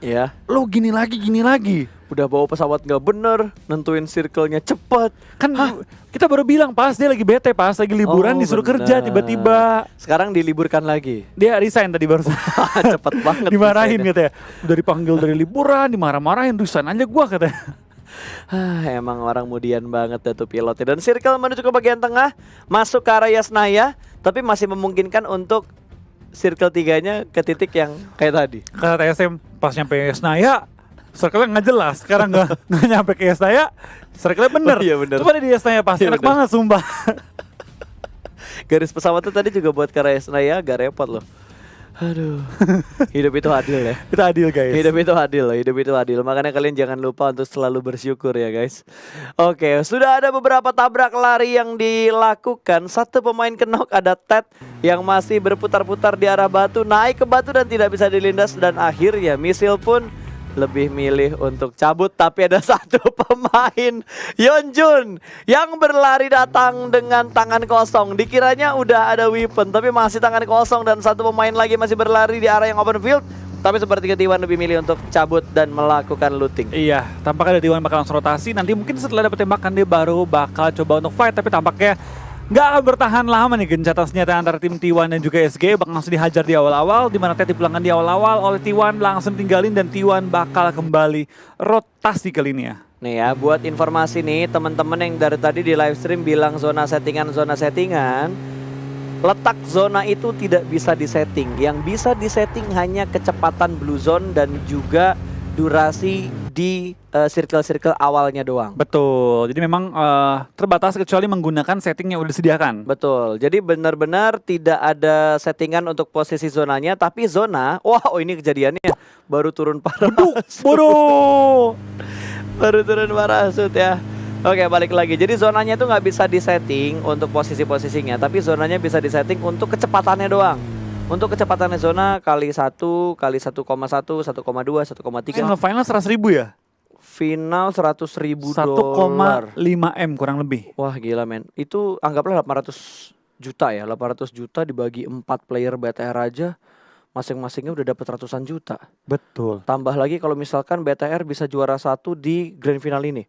Iya. Lo gini lagi. Udah bawa pesawat nggak bener, nentuin circle-nya cepet. Kan kita baru bilang pas dia lagi bete, pas lagi liburan disuruh kerja tiba-tiba. Sekarang diliburkan lagi. Dia resign tadi baru. Cepet banget. Dimarahin katanya. Udah dipanggil dari liburan, dimarah-marahin, resign aja gua katanya. Emang orang mudian banget dah tuh pilotnya. Dan circle menuju ke bagian tengah, masuk ke arah Yasnaya, tapi masih memungkinkan untuk circle 3-nya ke titik yang kayak tadi. Kata TSM pas nyampe Yasnaya, circle-nya nggak jelas. Sekarang nggak nyampe ke Yasnaya, circle-nya bener. Oh, iya bener. Coba di Yasnaya pas Iya enak bener. banget sumpah. Garis pesawatnya tadi juga buat ke arah Yasnaya agak repot loh. Aduh, hidup itu adil ya. Kita adil guys. Hidup itu adil loh, hidup itu adil. Makanya kalian jangan lupa untuk selalu bersyukur ya guys. Oke, sudah ada beberapa tabrak lari yang dilakukan. Satu pemain kenok, ada Ted yang masih berputar-putar di arah batu, naik ke batu dan tidak bisa dilindas. Dan akhirnya Misil pun lebih milih untuk cabut. Tapi ada satu pemain, Yeonjun, yang berlari datang dengan tangan kosong. Dikiranya udah ada weapon, tapi masih tangan kosong. Dan satu pemain lagi masih berlari di arah yang open field. Tapi sepertinya T1 lebih milih untuk cabut dan melakukan looting. Iya, tampaknya T1 bakal langsung rotasi. Nanti mungkin setelah dapat tembakan dia baru bakal coba untuk fight. Tapi tampaknya nggak akan bertahan lama nih gencatan senjata antara tim T1 dan juga SG. Bakal langsung dihajar di awal-awal, dimana Ted dipulangkan di awal-awal oleh T1, langsung tinggalin dan T1 bakal kembali rotasi kali ini ya. Nih ya, buat informasi nih teman-teman yang dari tadi di live stream bilang zona settingan. Letak zona itu tidak bisa disetting. Yang bisa disetting hanya kecepatan blue zone dan juga durasi di circle-circle awalnya doang. Betul, jadi memang terbatas kecuali menggunakan setting yang udah disediakan. Betul, jadi benar-benar tidak ada settingan untuk posisi zonanya. Tapi zona, wow ini kejadiannya baru turun parasut. Baru turun parasut ya. Oke, balik lagi. Jadi zonanya itu nggak bisa disetting untuk posisi-posisinya, tapi zonanya bisa disetting untuk kecepatannya doang. Untuk kecepatannya zona kali 1, kali 1,1, 1,2, 1,3. Final 100.000 ya? Final 100.000 $1,5 M kurang lebih. Wah gila men. Itu anggaplah 800 juta ya. 800 juta dibagi 4 player BTR aja, masing-masingnya udah dapat ratusan juta. Betul. Tambah lagi kalau misalkan BTR bisa juara 1 di grand final ini.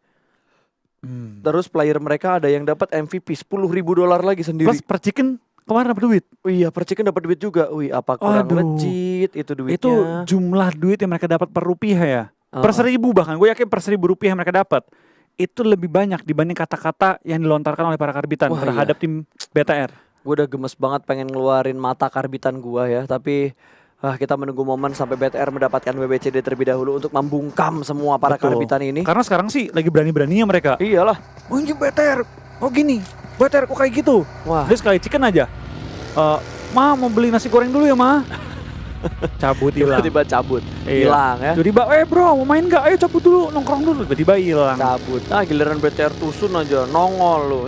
Terus player mereka ada yang dapat MVP $10.000 lagi sendiri. Plus per chicken kemarin dapat duit. Oh iya, per chicken dapat duit juga. Wih, apa kurang legit itu duitnya? Itu jumlah duit yang mereka dapat per rupiah ya. Per 1.000 bahkan. Gue yakin per 1.000 rupiah yang mereka dapat itu lebih banyak dibanding kata-kata yang dilontarkan oleh para karbitan terhadap tim BTR. Gue udah gemes banget pengen ngeluarin mata karbitan gue ya, tapi kita menunggu momen sampai BTR mendapatkan WBCD terlebih dahulu untuk membungkam semua para karbitan ini. Karena sekarang sih lagi berani-beraninya mereka. Iyalah. Oh ini BTR, oh gini, BTR kok kayak gitu. Wah. Dia sekali chicken aja. Ma mau beli nasi goreng dulu ya ma. Cabut hilang. Tiba-tiba cabut, hilang ya. Tiba-tiba, bro mau main gak? Ayo cabut dulu, nongkrong dulu. Tiba-tiba hilang. Cabut. Giliran BTR tusun aja, nongol lu.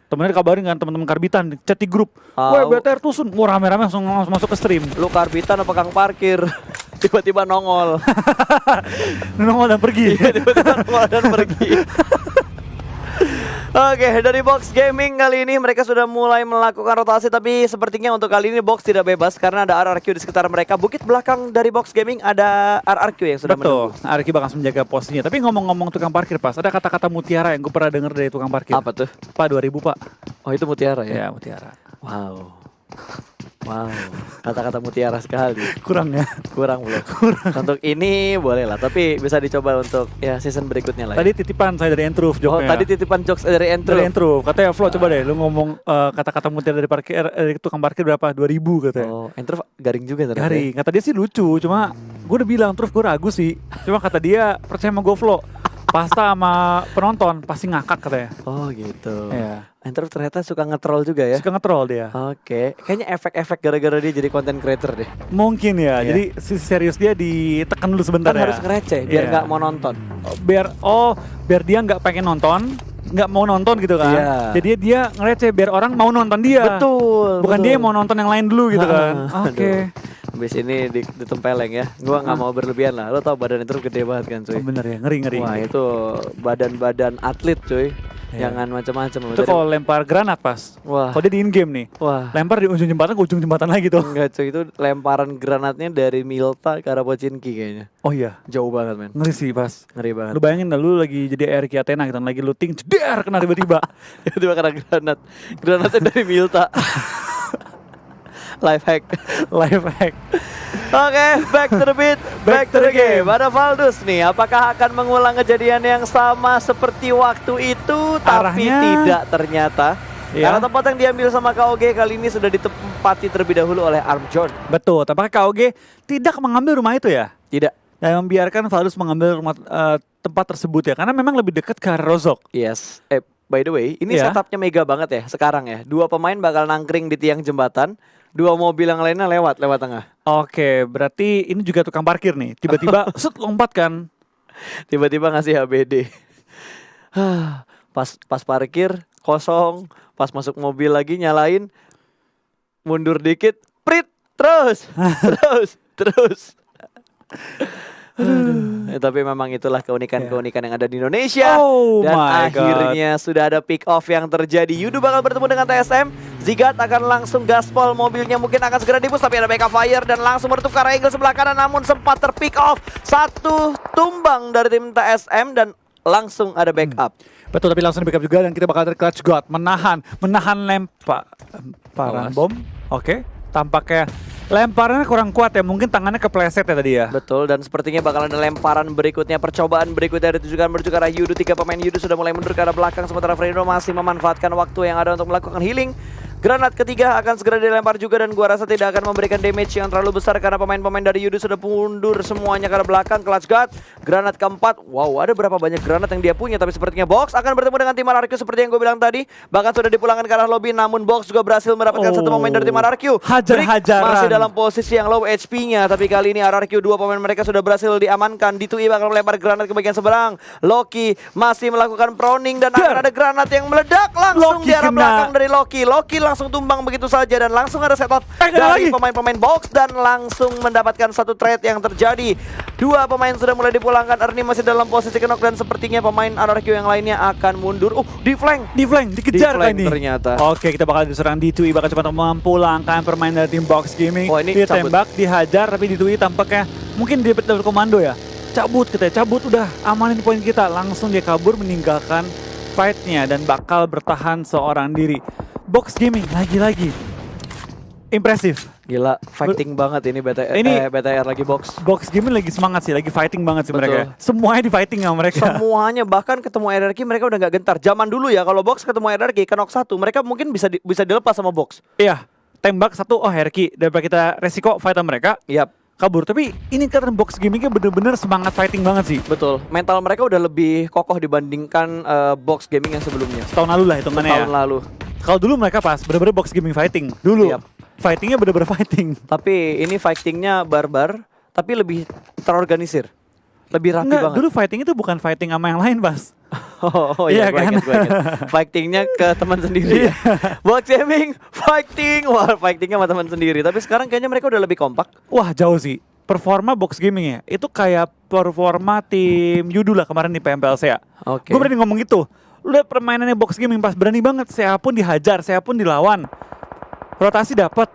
Temennya dikabarin kan teman-teman karbitan, chat di grup. Woi BTR tusun, mau rame-rame langsung masuk ke stream. Lu karbitan apa kang parkir? Tiba-tiba nongol. Nongol dan pergi. Tiba-tiba nongol dan pergi. Oke, dari Box Gaming kali ini mereka sudah mulai melakukan rotasi, tapi sepertinya untuk kali ini Box tidak bebas karena ada RRQ di sekitar mereka. Bukit belakang dari Box Gaming ada RRQ yang sudah menunggu. Betul, RRQ bakal menjaga posisinya. Tapi ngomong-ngomong tukang parkir pas, ada kata-kata mutiara yang gue pernah denger dari tukang parkir. Apa tuh? Pak 2000 pak. Oh itu mutiara ya? Ya mutiara. Wow. Wow, kata-kata mutiara sekali. Kurang ya? Kurang belum? Untuk ini boleh lah, tapi bisa dicoba untuk ya season berikutnya lah ya. Tadi titipan saya dari Entruv joknya. Oh tadi titipan jokes dari Entruv. Dari Entruv, katanya Flo coba deh lu ngomong kata-kata mutiara dari parkir dari tukang parkir berapa? 2000 katanya. Oh Entruv garing juga ternyata. Garing, kata dia sih lucu, cuma gue udah bilang Truv gue ragu sih. Cuma kata dia percaya sama gue Flo, pasta sama penonton pasti ngakak katanya. Oh gitu. Iya. Entruv ternyata suka nge-troll juga ya? Suka nge-troll dia. Oke, kayaknya efek-efek gara-gara dia jadi content creator deh. Mungkin ya, jadi si serius dia ditekan dulu sebentar kan ya. harus ngereceh biar nggak mau nonton. Biar dia nggak pengen nonton, nggak mau nonton gitu kan. Iya. Jadi dia ngereceh biar orang mau nonton dia. Betul. Bukan dia yang mau nonton yang lain dulu gitu kan. Oke. Habis ini ditempeleng ya. Gua nggak mau berlebihan lah. Lo tau badan Entruv gede banget kan cuy. Oh, bener ya, ngeri. Wah itu badan-badan atlet cuy. Jangan macam-macam. Itu kalau lempar granat pas. Wah. Kalau dia di in-game nih. Wah. Lempar di ujung jembatan ke ujung jembatan lagi tuh. Enggak cuy, itu lemparan granatnya dari Milta ke arah Pochinki kayaknya. Oh iya. Jauh banget men. Ngeri sih pas. Ngeri banget. Lu bayangin dah, lu lagi jadi Erki Athena gitu, lagi looting, jeder, kena tiba-tiba. Tiba-tiba kena granat. Granatnya dari Milta. Life hack. Life hack. Oke, back to the beat, back to the game. Ada Valdus nih, apakah akan mengulang kejadian yang sama seperti waktu itu? Tapi Arahnya- tidak ternyata. Iya. Karena tempat yang diambil sama KOG kali ini sudah ditempati terlebih dahulu oleh Armjon. Betul, tapi KOG tidak mengambil rumah itu ya. Tidak. Dan membiarkan Valdus mengambil rumah, tempat tersebut ya, karena memang lebih dekat ke arah Rozok. Yes. By the way, ini Iya. setupnya mega banget ya sekarang ya. Dua pemain bakal nangkring di tiang jembatan. Dua mobil yang lainnya lewat tengah. Oke, berarti ini juga tukang parkir nih. Tiba-tiba set lompat kan. Tiba-tiba ngasih HBD. pas parkir kosong, pas masuk mobil lagi nyalain, mundur dikit, prit, terus. Tapi memang itulah keunikan-keunikan yang ada di Indonesia. Oh Dan my God. akhirnya sudah ada pick off yang terjadi. Yudu bakal bertemu dengan TSM. Zigat akan langsung gaspol, mobilnya mungkin akan segera dibus, tapi ada backup fire dan langsung menutup ke arah Eagle sebelah kanan, namun sempat terpick off. Satu tumbang dari tim TSM dan langsung ada backup. Betul, tapi langsung di backup juga dan kita bakal ada Clutch God menahan lemparan bom. Oke, tampaknya lemparannya kurang kuat ya, mungkin tangannya kepleset ya tadi ya. Betul, dan sepertinya bakal ada lemparan berikutnya, percobaan berikutnya ditujukan menuju ke arah Yudu. 3 pemain Yudu sudah mulai mundur ke arah belakang, sementara Fredo masih memanfaatkan waktu yang ada untuk melakukan healing. Granat ketiga akan segera dilempar juga dan gua rasa tidak akan memberikan damage yang terlalu besar karena pemain-pemain dari Yudu sudah mundur semuanya ke arah belakang. Clutch God, granat keempat. Wow, ada berapa banyak granat yang dia punya, tapi sepertinya Box akan bertemu dengan tim RRQ seperti yang gue bilang tadi. Bahkan sudah dipulangkan ke arah lobby, namun Box juga berhasil mendapatkan satu pemain dari tim RRQ. Hajar-hajaran. Masih dalam posisi yang low HP-nya, tapi kali ini RRQ 2 pemain mereka sudah berhasil diamankan. D2E bakal melempar granat ke bagian seberang. Loki masih melakukan proning dan akan ada granat yang meledak langsung Loki di arah kena. belakang dari Loki. Loki langsung tumbang begitu saja dan langsung ada setup dari pemain-pemain Box dan langsung mendapatkan satu trade yang terjadi. 2 pemain sudah mulai dipulangkan. Ernie masih dalam posisi knock dan sepertinya pemain RRQ yang lainnya akan mundur. Di flank. Dikejar Di flank kan ini. ternyata. Oke, kita bakal diserang D2E, bakal cepat memulangkan permainan dari tim Box Gaming. Oh, ini dia cabut. tembak, dihajar, tapi D2E tampaknya mungkin dia dapat komando ya. Cabut udah amanin poin kita. Langsung dia kabur meninggalkan fight-nya dan bakal bertahan seorang diri. Box Gaming lagi-lagi impresif. Gila, fighting banget ini BTR lagi Box. Box Gaming lagi semangat sih, lagi fighting banget sih Betul. mereka. Semuanya di fighting sama mereka. Semuanya, bahkan ketemu RRQ mereka udah gak gentar. Zaman dulu ya, kalau Box ketemu RRQ knock 1, mereka mungkin bisa dilepas sama Box. Iya, tembak satu, oh Herki, daripada kita resiko fight sama mereka, Yap, kabur. Tapi ini karena Box Gamingnya bener-bener semangat fighting banget sih. betul. Mental mereka udah lebih kokoh dibandingkan Box Gaming yang sebelumnya. Tahun lalu lah hitungannya ya. Tahun lalu. Kalau dulu mereka pas bener-bener Box Gaming fighting dulu. Yap. Fightingnya bener-bener fighting. Tapi ini fightingnya barbar, tapi lebih terorganisir. Lebih rapi Enggak, banget. dulu fighting itu bukan fighting sama yang lain, Bas. Oh Iya iya, kan? gue inget. Fightingnya ke teman sendiri ya. Box Gaming, fighting. Wah, fightingnya sama teman sendiri. Tapi sekarang kayaknya mereka udah lebih kompak. Wah, jauh sih. Performa Box Gaming ya, itu kayak performa tim Yudu lah kemarin di PMPLC ya. Oke. Gue berani ngomong gitu. Lu lihat permainannya Box Gaming pas, berani banget. Saya pun dihajar, saya pun dilawan. Rotasi dapat.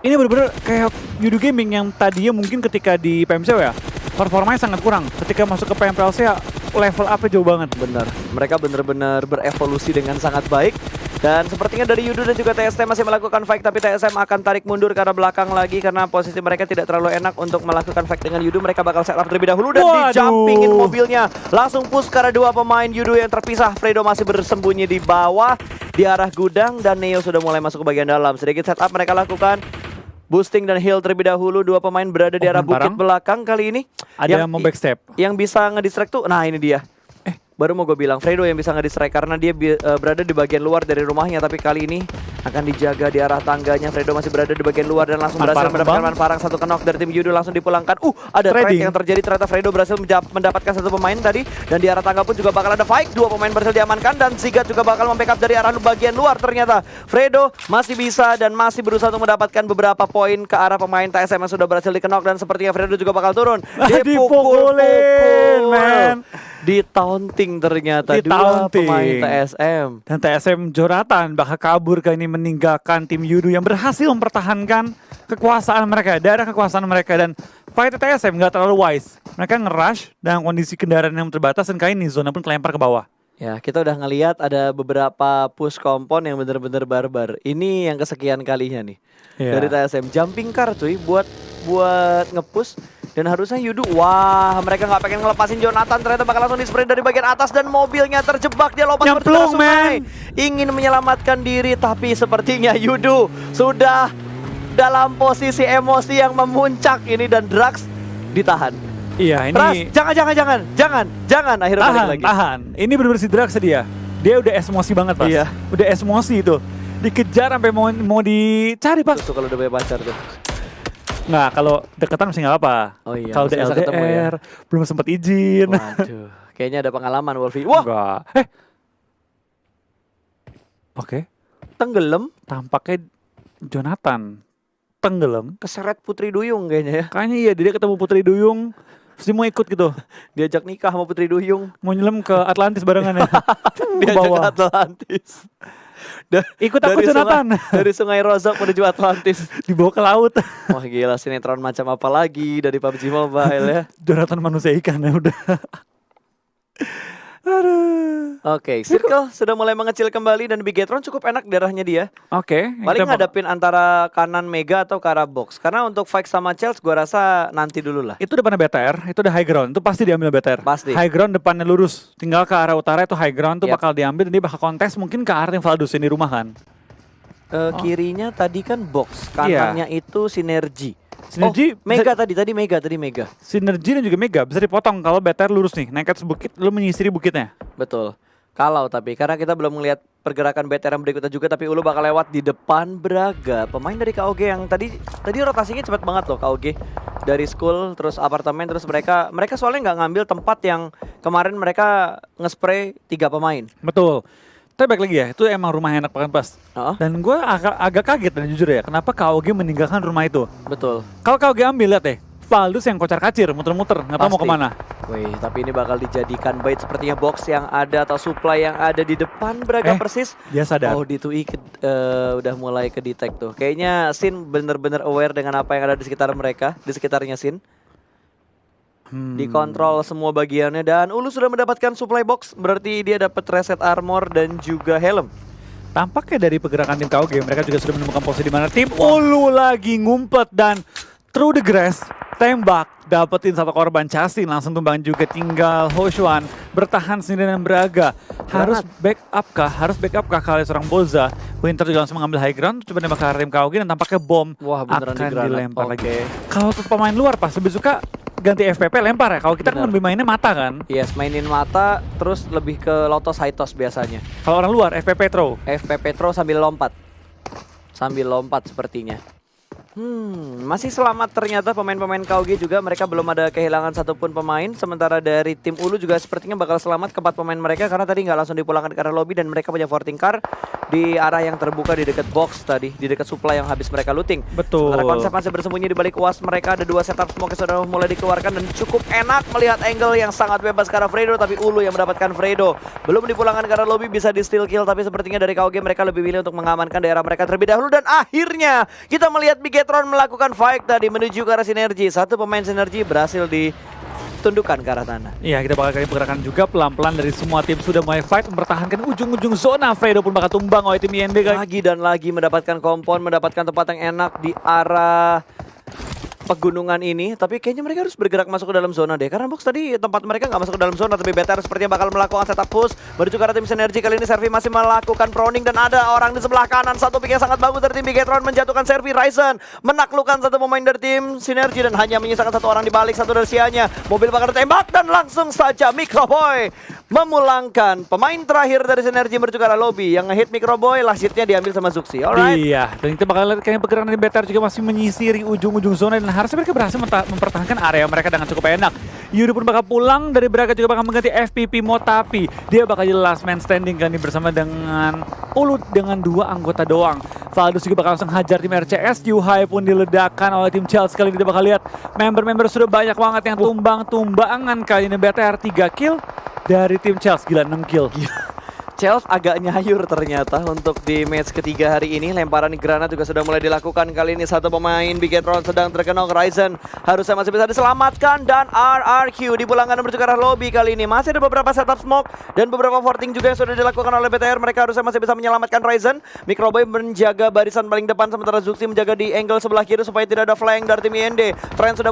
Ini bener-bener kayak Yudu Gaming yang tadinya mungkin ketika di PMC ya, performanya sangat kurang. Ketika masuk ke PMPLC ya, level up-nya jauh banget. Benar, mereka benar-benar berevolusi dengan sangat baik. Dan sepertinya dari Yudu dan juga TSM masih melakukan fight, tapi TSM akan tarik mundur ke arah belakang lagi karena posisi mereka tidak terlalu enak untuk melakukan fight dengan Yudu. Mereka bakal setup terlebih dahulu dan di-jumpingin mobilnya. Langsung push ke arah 2 pemain Yudu yang terpisah. Fredo masih bersembunyi di bawah di arah gudang dan Neo sudah mulai masuk ke bagian dalam. Sedikit setup mereka lakukan. Boosting dan heal terlebih dahulu. 2 pemain berada di arah bukit belakang kali ini. Ada yang mau backstep. Yang bisa ngedistract tuh, nah ini dia. Baru mau gue bilang, Fredo yang bisa ngedistract karena dia berada di bagian luar dari rumahnya. Tapi kali ini akan dijaga di arah tangganya. Fredo masih berada di bagian luar dan langsung berhasil mendapatkan Manfarang. Satu knock dari tim Yudu langsung dipulangkan. Ada trade yang terjadi, ternyata Fredo berhasil mendapatkan satu pemain tadi. Dan di arah tangga pun juga bakal ada fight. 2 pemain berhasil diamankan dan Zigat juga bakal membackup dari arah bagian luar. Ternyata Fredo masih bisa dan masih berusaha untuk mendapatkan beberapa poin ke arah pemain TSM yang sudah berhasil di-knock. Dan sepertinya Fredo juga bakal turun. Dipukulin, man. Di taunting ternyata Di dua taunting. pemain TSM. Dan TSM Jonathan bakal kabur kali ini meninggalkan tim Yudu yang berhasil mempertahankan kekuasaan mereka, daerah kekuasaan mereka. Dan fight TSM nggak terlalu wise. Mereka nge-rush dengan kondisi kendaraan yang terbatas dan kali ini zona pun kelempar ke bawah. Ya, kita udah ngelihat ada beberapa push kompon yang bener-bener barbar. Ini yang kesekian kalinya nih. Iya. Dari TSM jumping car cuy buat nge-push. Dan harusnya Yudu, wah mereka nggak pengen ngelepasin Jonathan, ternyata bakal langsung di-spray dari bagian atas dan mobilnya terjebak, dia lompat menuju ke Nyemplung, sungai. men. Ingin menyelamatkan diri tapi sepertinya Yudu sudah dalam posisi emosi yang memuncak ini dan Drax ditahan. Iya, Ras, ini jangan akhirnya balik lagi. tahan. Ini bener-bener si Drax dia. Dia udah emosi banget, Pas. Iya. Udah emosi itu. Dikejar sampai mau dicari, Pas. Tuh kalau udah punya pacar tuh. Nggak, kalau deketan masih nggak apa. Oh iya, Kalau udah masih bisa ketemu ya. LDR, belum sempat izin. Waduh, kayaknya ada pengalaman Wolfie. Wah, Enggak. Oke. tenggelam, Tampaknya Jonathan tenggelam. keseret Putri Duyung kayaknya ya. Kayaknya iya, dia ketemu Putri Duyung. Terus dia mau ikut gitu. Diajak nikah sama Putri Duyung. Mau nyelam ke Atlantis barengan ya. Diajak bawah. ke Atlantis. Ikut aku Jonathan. Dari Sungai Rozok menuju Atlantis. Dibawa ke laut. Wah gila, sinetron macam apa lagi dari PUBG Mobile ya. Jonathan manusia ikan ya udah. Aduh. Oke, Circle sudah mulai mengecil kembali dan Bigetron cukup enak darahnya dia. Oke. Paling kita ngadepin antara kanan Mega atau ke arah box. Karena untuk fight sama Chelsea gua rasa nanti dulu lah. Itu depannya BTR, itu udah high ground, itu pasti diambil BTR. Pasti. High ground depannya lurus, tinggal ke arah utara itu high ground tuh Yap. bakal diambil dan dia bakal kontes mungkin ke arah tim Valdus yang di rumah kan. Kirinya tadi kan box, Iya. kanannya itu sinergi. Sinergi Oh, Mega tadi Mega. Sinergi dan juga Mega bisa dipotong kalau BTR lurus nih, naik ke atas bukit, lu menyisiri bukitnya. Betul. Kalau tapi karena kita belum melihat pergerakan BTR yang berikutnya juga, tapi Ulu bakal lewat di depan Braga. Pemain dari KOG yang tadi rotasinya cepat banget loh KOG. Dari school terus apartemen terus mereka soalnya nggak ngambil tempat yang kemarin mereka nge-spray 3 pemain. Betul. Tapi balik lagi ya, itu emang rumah enak banget Pas. Heeh. Dan gue agak kaget dan jujur ya, kenapa KOG meninggalkan rumah itu. Betul. Kalau KOG ambil, lihat deh, Valdus yang kocar-kacir, muter-muter, nggak tahu mau Pasti. kemana. Wih, tapi ini bakal dijadikan bait sepertinya box yang ada atau supply yang ada di depan Braga persis. Dia sadar. Oh, di 2i udah mulai ke detect tuh. Kayaknya Sin bener-bener aware dengan apa yang ada di sekitar mereka, di sekitarnya Sin. Dikontrol semua bagiannya dan Ulu sudah mendapatkan supply box, berarti dia dapat reset armor dan juga helm. Tampaknya dari pergerakan tim KOG, mereka juga sudah menemukan posisi di mana tim Ulu lagi ngumpet dan through the grass, tembak, dapetin satu korban Chasin, langsung tumbang juga tinggal Hoshuan bertahan sendiri dan Braga. Harus backup kah kali seorang Boza. Winter juga langsung mengambil high ground, coba nembak ke arah tim KOG dan tampaknya bom Wah, beneran akan di granat. dilempar Oke. lagi. Kalau untuk pemain luar Pas lebih suka ganti FPP lempar ya. Kalau kita kan Bener. lebih mainnya mata kan. Yes, mainin mata terus lebih ke Lotos high toss biasanya. Kalau orang luar FPP throw. FP Petro sambil lompat. Sambil lompat sepertinya. Masih selamat ternyata pemain-pemain KOG juga, mereka belum ada kehilangan satupun pemain. Sementara dari tim Ulu juga sepertinya bakal selamat keempat pemain mereka karena tadi nggak langsung dipulangkan ke arah lobby dan mereka punya forting car di arah yang terbuka di dekat box tadi, di dekat supply yang habis mereka looting. Betul. Sementara konsep masih bersembunyi di balik uas mereka, ada 2 setup smoke yang sudah mulai dikeluarkan dan cukup enak melihat angle yang sangat bebas ke arah Fredo, tapi Ulu yang mendapatkan Fredo. Belum dipulangkan ke arah lobby, bisa di steal kill, tapi sepertinya dari KOG mereka lebih pilih untuk mengamankan daerah mereka terlebih dahulu dan akhirnya kita melihat Bigetron melakukan fight tadi menuju ke arah sinergi. Satu pemain sinergi berhasil ditundukkan ke arah tanah. Iya, kita bakal kali pergerakan juga pelan-pelan dari semua tim sudah mulai fight mempertahankan ujung-ujung zona. Fredo pun bakal tumbang oleh tim IND kan. Lagi dan lagi mendapatkan kompon, mendapatkan tempat yang enak di arah pegunungan ini, tapi kayaknya mereka harus bergerak masuk ke dalam zona deh, karena box tadi tempat mereka nggak masuk ke dalam zona, tapi BTR sepertinya bakal melakukan setup push menuju ke arah tim sinergi. Kali ini Servi masih melakukan proning dan ada orang di sebelah kanan, satu pick yang sangat bagus dari tim Bigetron menjatuhkan Servi. Ryzen menaklukkan satu pemain dari tim sinergi dan hanya menyisakan satu orang di balik, satu dari sianya. Mobil bakal ditembak dan langsung saja Microboy memulangkan pemain terakhir dari sinergi menuju ke arah lobby. Yang ngehit Microboy, lasitnya diambil sama Zuxi. Alright. Iya, dan kita bakal lihat kayaknya pergerakan dari BTR juga masih menyisiri ujung-ujung zona dan harusnya mereka berhasil mempertahankan area mereka dengan cukup enak. Yuri pun bakal pulang dari Braga juga bakal mengganti FPP Motapi. Dia bakal jadi last man standing kan nih bersama dengan Ulut dengan 2 anggota doang. Valdus juga bakal langsung hajar tim RCS. Yuhai pun diledakkan oleh tim Chelsea. Kali ini kita bakal lihat member-member sudah banyak banget yang tumbang-tumbangan. Kali ini BTR 3 kill dari tim Chelsea. Gila 6 kill. Chelsea agak nyayur ternyata untuk di match ketiga hari ini. Lemparan granat juga sudah mulai dilakukan. Kali ini satu pemain Bigetron sedang terkena. Ryzen harusnya masih bisa diselamatkan. Dan RRQ dipulangkan menuju ke arah lobby kali ini. Masih ada beberapa setup smoke dan beberapa forting juga yang sudah dilakukan oleh BTR. Mereka harusnya masih bisa menyelamatkan Ryzen. Microboy menjaga barisan paling depan, sementara Zuxi menjaga di angle sebelah kiri supaya tidak ada flank dari tim IND. Trent sudah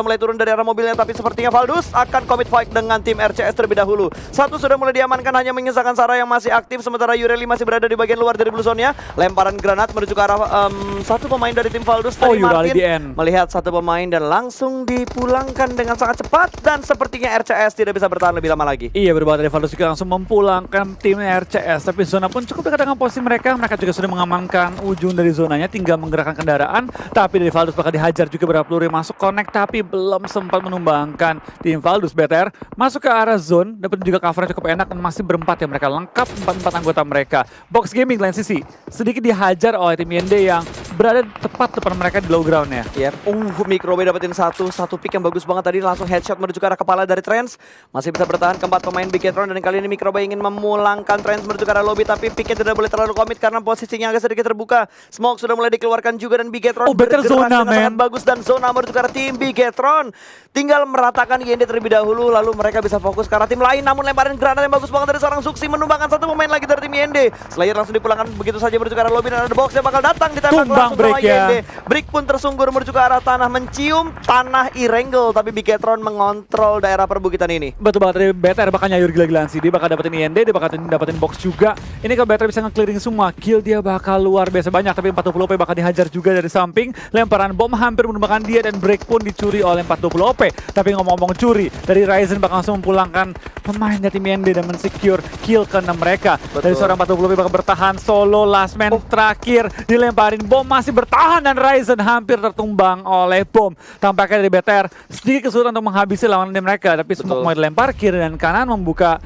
mulai turun dari arah mobilnya, tapi sepertinya Valdus akan commit fight dengan tim RCS terlebih dahulu. Satu sudah mulai diamankan, hanya menyisakan Sarah yang masih aktif, sementara Yureli masih berada di bagian luar dari blue zone-nya. Lemparan granat menuju ke arah satu pemain dari tim Valdus. Tadi Martin melihat satu pemain dan langsung dipulangkan dengan sangat cepat, dan sepertinya RCS tidak bisa bertahan lebih lama lagi. Iya, berbalik dari Valdus juga langsung memulangkan tim RCS, tapi zona pun cukup dekat dengan posisi mereka. Mereka juga sudah mengamankan ujung dari zonanya, tinggal menggerakkan kendaraan. Tapi dari Valdus bakal dihajar juga beberapa peluru yang masuk connect, tapi belum sempat menumbangkan tim Valdus. BTR masuk ke arah zone, dapat juga cover cukup enak dan masih berempat ya, mereka lengkap 4 anggota mereka. Box Gaming lain sisi sedikit dihajar oleh tim YND yang berada tepat depan mereka di low ground-nya. Yep. Microbe dapetin satu pick yang bagus banget tadi, langsung headshot menuju ke arah kepala dari Trance. Masih bisa bertahan keempat pemain Bigetron, dan kali ini Microbe ingin memulangkan Trance menuju ke arah lobby, tapi picknya tidak boleh terlalu komit karena posisinya agak sedikit terbuka. Smoke sudah mulai dikeluarkan juga dan Bigetron bergerak zona, dengan sangat bagus, dan zona menuju ke arah tim Bigetron. Tinggal meratakan YND terlebih dahulu, lalu mereka bisa fokus ke arah tim lain. Namun lemparan granat yang bagus banget dari seorang Zuxi menumbangkan satu pemain lagi dari tim YND. Slayer langsung dipulangkan begitu saja menuju ke arah lobby, dan ada box yang bakal datang ditembak langsung sama YND. Brick pun tersungkur menuju ke arah tanah, mencium tanah Irengel, tapi Bigetron mengontrol daerah perbukitan ini. Betul banget, dari BTR bakal nyayur gila-gilaan sih. Dia bakal dapetin IND, dia bakal dapetin box juga. Ini kalau BTR bisa nge-clearing semua, kill dia bakal luar biasa banyak. Tapi 420 OP bakal dihajar juga dari samping. Lemparan bom hampir menumbangkan dia, dan break pun dicuri oleh 420 OP. Tapi ngomong-ngomong curi, dari Ryzen bakal langsung memulangkan pemain dari tim IND dan mensecure kill ke-6 mereka. Betul. Dari seorang 420 OP bakal bertahan solo, last man terakhir dilemparin bom, masih bertahan, dan Ryzen hampir tertumbang oleh bom. Tampaknya dari BTR sedikit kesulitan untuk menghabisi lawan mereka, tapi semua mau dilempar kiri dan kanan membuka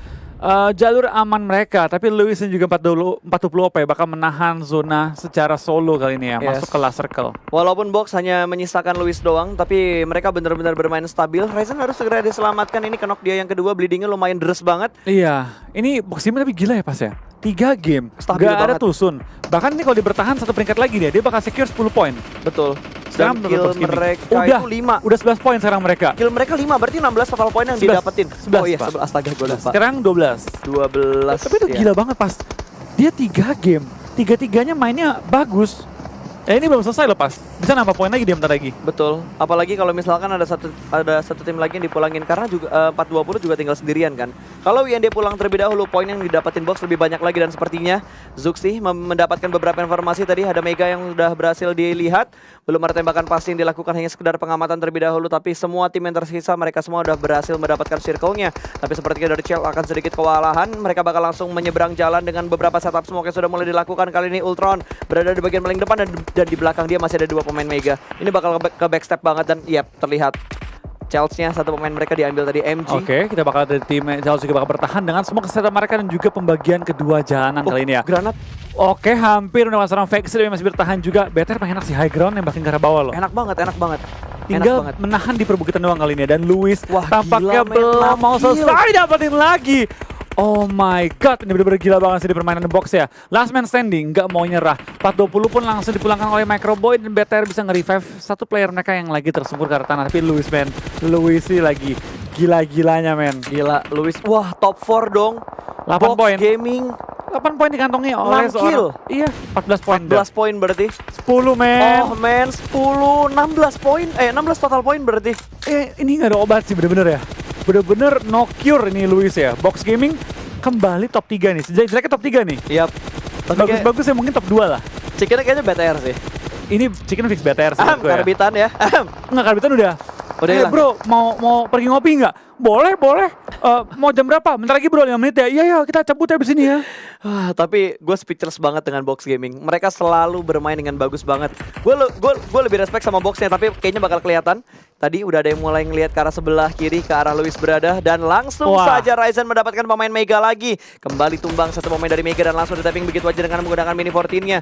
jalur aman mereka. Tapi Lewis dan juga 40 OP bakal menahan zona secara solo kali ini ya, masuk ke last circle. Walaupun box hanya menyisakan Lewis doang, tapi mereka benar-benar bermain stabil. Ryzen harus segera diselamatkan, ini knock dia yang kedua, bleedingnya lumayan deres banget. Iya, ini box game tapi gila ya pas ya. 3 game, stabil gak ada banget. Tusun. Bahkan ini kalau dibertahan satu peringkat lagi dia bakal secure 10 poin. Betul. Sekarang Dan kill mereka itu 5. Udah 11 poin sekarang mereka. Kill mereka 5, berarti 16 total poin yang 11. didapetin. 11, oh iya, Pak. 11, astaga gue lupa. Sekarang 12. 12. Tapi itu gila banget pas dia 3 game, 3-3-nya mainnya bagus. Ini belum selesai loh pas. Bisa nambah poin lagi dia bentar lagi. Betul. Apalagi kalau misalkan ada satu tim lagi yang dipulangin, karena juga 420 juga tinggal sendirian kan. Kalau YND pulang terlebih dahulu, poin yang didapatin box lebih banyak lagi, dan sepertinya Zuxi mendapatkan beberapa informasi tadi. Ada Mega yang sudah berhasil dilihat. Belum ada tembakan pasti yang dilakukan, hanya sekedar pengamatan terlebih dahulu. Tapi semua tim yang tersisa mereka semua sudah berhasil mendapatkan circle-nya. Tapi sepertinya dari Chelsea akan sedikit kewalahan. Mereka bakal langsung menyeberang jalan dengan beberapa setup smoke yang sudah mulai dilakukan. Kali ini Ultron berada di bagian paling depan, dan di belakang dia masih ada 2 pemain Mega. Ini bakal ke backstep banget, dan terlihat Chelsea-nya satu pemain mereka diambil tadi, MG. Oke, kita bakal dari tim Chelsea juga bakal bertahan dengan semua kesehatan mereka dan juga pembagian kedua jalanan kali ini ya. Granat. Oke, hampir udah seorang Vexy tapi masih bertahan juga. BTR paling enak sih high ground yang bahkan ke arah bawah loh. Enak banget. Tinggal menahan di perbukitan doang kali ini, dan Lewis tampaknya gila, belum mau selesai dapetin lagi. Oh my god, ini bener-bener gila banget sih di permainan box ya. Last man standing, nggak mau nyerah. 420 pun langsung dipulangkan oleh Microboy, dan BTR bisa nge-revive satu player mereka yang lagi tersungkur ke arah tanah. Tapi Lewis sih lagi gila-gilanya men. Gila, Lewis. Wah, top 4 dong. 8 poin. Gaming. 8 poin dikantongi oleh 6 kill. Iya, 14 poin. 14 poin berarti. 10 men. Oh men, 10, 16 poin. 16 total poin berarti. Ini nggak ada obat sih bener-bener ya. Bener-bener no cure ini Lewis ya. Box Gaming kembali top 3 nih. Jeleknya top 3 nih. Yap. Bagus-bagus ya, mungkin top 2 lah. Chickennya kayaknya BTR sih. Ini chicken fix BTR sih. Karbitan ya. Enggak, karbitan udah Udah hilang. bro, mau pergi ngopi nggak? Boleh. Mau jam berapa? Bentar lagi bro, 5 menit ya. Iya, kita cabut ya di sini ya. Tapi gue speechless banget dengan Box Gaming. Mereka selalu bermain dengan bagus banget. Gue lebih respect sama Boxnya, tapi kayaknya bakal kelihatan. Tadi udah ada yang mulai ngelihat ke arah sebelah kiri, ke arah Luis berada, dan langsung saja Ryzen mendapatkan pemain Mega lagi. Kembali tumbang satu pemain dari Mega dan langsung di-tapping begitu aja dengan menggunakan mini 14-nya.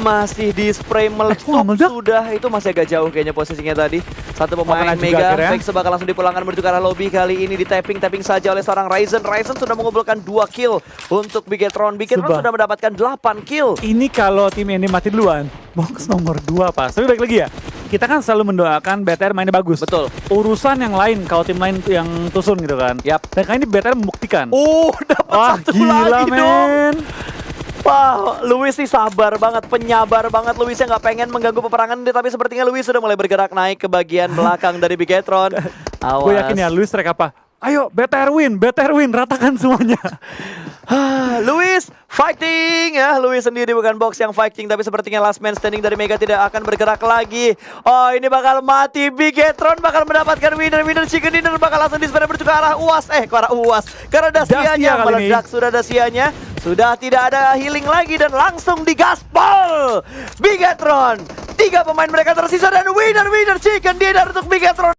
Masih di spray meletup sudah, itu masih agak jauh kayaknya posisinya tadi. Satu pemain Mega, Vex bakal langsung dipulangkan menuju ke arah lobby. Kali ini di tapping saja oleh seorang Ryzen. Ryzen sudah mengumpulkan 2 kill untuk Bigetron. Bigetron sudah mendapatkan 8 kill. Ini kalau tim ini mati duluan, Box nomor 2 pas. Tapi balik lagi ya, kita kan selalu mendoakan BTR mainnya bagus. Betul. Urusan yang lain kalau tim lain yang tusun gitu kan. Yap. Dan kali ini BTR membuktikan. Dapat satu gila, lagi dong. Wah, Luis sih sabar banget, penyabar banget. Luisnya nggak pengen mengganggu peperangan ini, tapi sepertinya Luis sudah mulai bergerak naik ke bagian belakang dari Bigetron. Awas. Gue yakin ya Luis track apa? Ayo BTR win, ratakan semuanya. Luis fighting ya, Luis sendiri bukan Box yang fighting, tapi sepertinya last man standing dari Mega tidak akan bergerak lagi. Oh, ini bakal mati. Bigetron bakal mendapatkan winner chicken dinner, bakal langsung disperse menuju ke arah UAS. Ke arah UAS, karena Dacia-nya meledak. Sudah Dacia-nya sudah tidak ada healing lagi dan langsung digaspol. Bigetron, 3 pemain mereka tersisa dan winner chicken dinner untuk Bigetron.